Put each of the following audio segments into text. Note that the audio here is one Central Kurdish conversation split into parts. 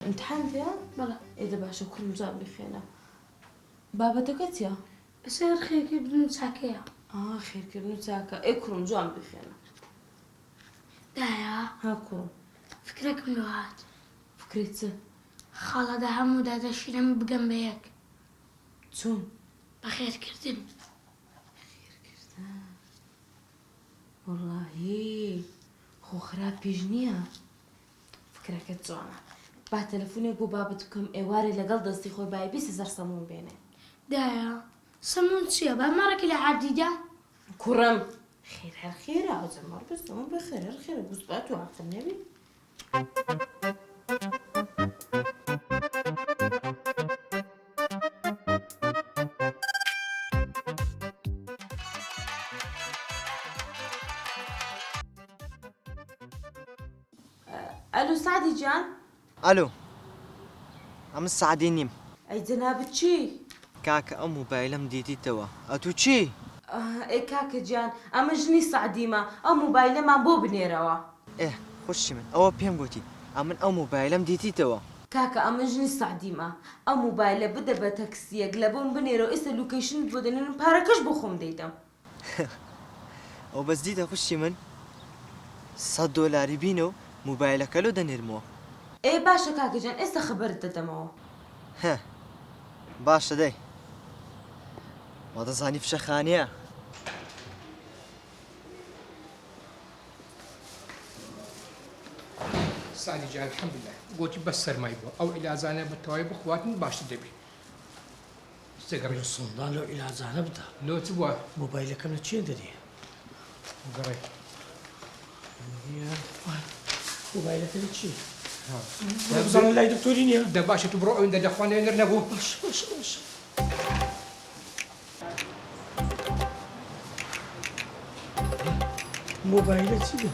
امتحان فيها؟ بەڵێ. ئێدە باشە کوڕم جا بخێنە. بابەتەکە چییە؟ بەسەر خێرکردن و چاکەیە. خێرکردن و چاکە. ئێ کوڕم جوان بخێنە. دایە؟ ها کوڕم. فکرێکم لێ هات. فکرێت چ؟ خاڵەدا هەموو دادەشیرەم بگەم بە یەک. چۆن؟ بە خێرکردن. خێرکردن. وەڵڵاهی خۆ خراپیش نییە. فکرەکەت جوانە. با تەلەفۆنێک بۆ بابەت بکەم ئێوارێ لەگەڵ دەستی خۆی بای 20,000 سەمون بێنێ. دایە؟ سەمون چییە؟ با مارەکە لە عادیدا؟ کوڕم خێر هەر خێرە ئەوجە مار بستەمە بەخێر هەر خێرە بوسبات و عاقل نەبی. ئەلو سعدی جان. الو ئەم سعدی نیم. ئەی جەنابەت چی؟ کاکە ئەم موبایلەم دیتیتەوە ئەتو چی؟ ئێ کاکە گیان ئەمە ژنی سعدیمە ئەم موبایلەمان بۆ بنێرەوە. خوشی من ئەوە پێم گوتی ئەمن ئەو موبایلەم دیتیتەوە. کاکە ئەمە ژنی سعدیمە ئەم موبایلە بدە بە تەکسیەک لە بۆم بنێرەوە ئێستا لوکیشن بۆ دەنێنم پارەکەش بۆ خۆم دەیدەم. ئەو بەس دیتە خوشی من $100 بینە و موبایلەکە لۆ دەنێرمەوە. ئێ باشە کاکە جان ئێستا خەبەرت دەدەمەوە. باشە دەی وا دەزانی فشەخانەیە. سعدی جان الحەمدولله گوتی بەس سەرمای بووە ئەو عیلازانە بەتەواوی بخواتن باشتر دەبێت. سێگەڕێ سڵدان لەو ئیلاجانە بدە. لۆ چ بووە؟ مۆبایلەکەم لە چێ دەری؟ گەڕێ مۆبایلەکە لە چی؟ بزانم لای دکتۆری نییە؟ دە باشە تو بڕۆ ئەوەندە دەخوانێنەر نەبوو. باش. مۆبایلە چی بوو؟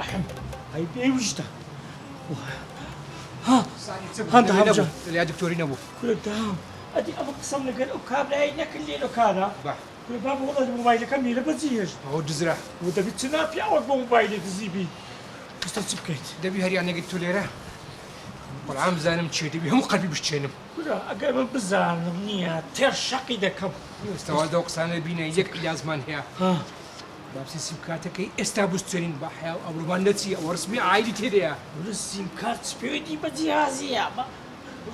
رحم هاي بيوجده ها هانت همجا لە دکتۆری نەبوو. كل دام ادي ابو قسم لك الكابلا هيك اللي له كذا كل باب والله الموبايل كم يلا بزيج ئەوە دزرا وده بتناب يا اول موبايل تزيبي بس تبكيت دەبی هەریانەگەیت تۆ لێرە بەڵام بزانم چێ دەبی هەموو قەلبی بشتێنم. كل اقل من بزانم نيه تر شقي دكم ئێستاوا دەو قسانە بینە یەک عیلازمان هەیە. ها بابسی سیمکاتەکەی ئێستا بستێنین بە حیا و ئەورومان نەچی ئەوە ڕسمی عایلی تێدەیە. السيم كارت سبيدي بجهازي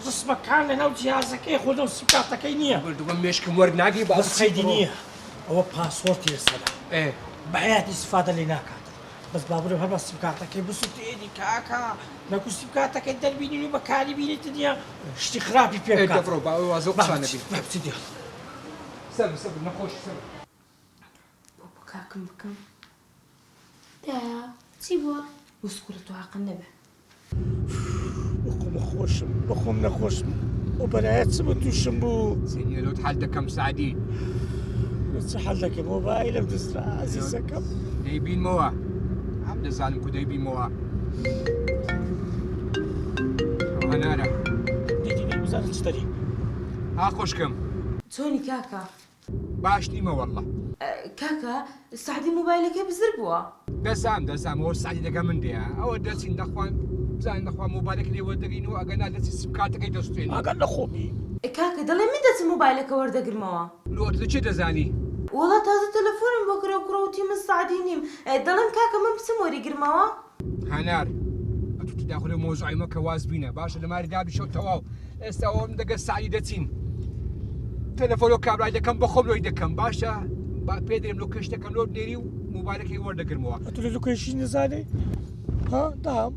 بس مكان لنا وجهازك ايه خذوا السيم كارتك نيه بردووە مێشکم وەرناگی بس خيدي نيه هو باسورتي السلام ئێ بحياتي استفادة اللي ناكات بس بابوري بهالبس سيم كارتك بسوت ايدي كاكا ناكو سيم كارتك الدربيني اللي بكالي بيني تديا اشتي خرابي ئێ بيك دەبڕۆ با ئەوە وازە قسانە بین. بابتدي سەبر نەخۆش سەبر. بۆ کاکم بکەم دایە؟ چی بووە؟ وسکورە تو عاقل نەبێ. بخوم خوشم بخوم نخوشم وبرايات سمت وشمبو سێنیە لۆت حەل دەکەم سعدی. بس حلك الموبايل بدزرا عزيزكم دەیبینمەوە ئەم دەزانم کو دەیبینمەوە. هەنارە ديدي بزاف تشتري ها خۆشکەم چۆنی کاکە؟ باش نیمە وەڵڵە. کاکە سعدی مۆبایلەکەی بزر بووە. دەسام ئەوە سعدی دەگە من دەیە ئەوە دەچین دەخوان بزانین دەخوا مۆبایلەکە لێ وەردەگرینەوە ئەگەر نادەچی سیمکاتەکەی دەستێنی. اقل خوبي کاکە دەڵێ من دەچم مۆبایلەکە وەردەگرمەوە. لۆت لە چێ دەزانی؟ وڵا تازە تەلەفۆنم بۆ کرە و کوڕەوتی من سعدی نیم. دەڵێم کاکە من بچم وەریگرمەوە. هەنار ئەتوتی داخل مۆزوعی مەکە واز بینە باشە لەماری دابیشەوە تەواو ئێستا ئەوم دەگە سعدی دەچین. تەلەفۆن کابرای دەکەم بە خۆم لۆی دەکەم باشە پێ دەێم لۆکەشتەکەم لۆ نێری و مۆبایلەکەی وەردەگرمەوە. قلت له لوكيشن زاني ها نعم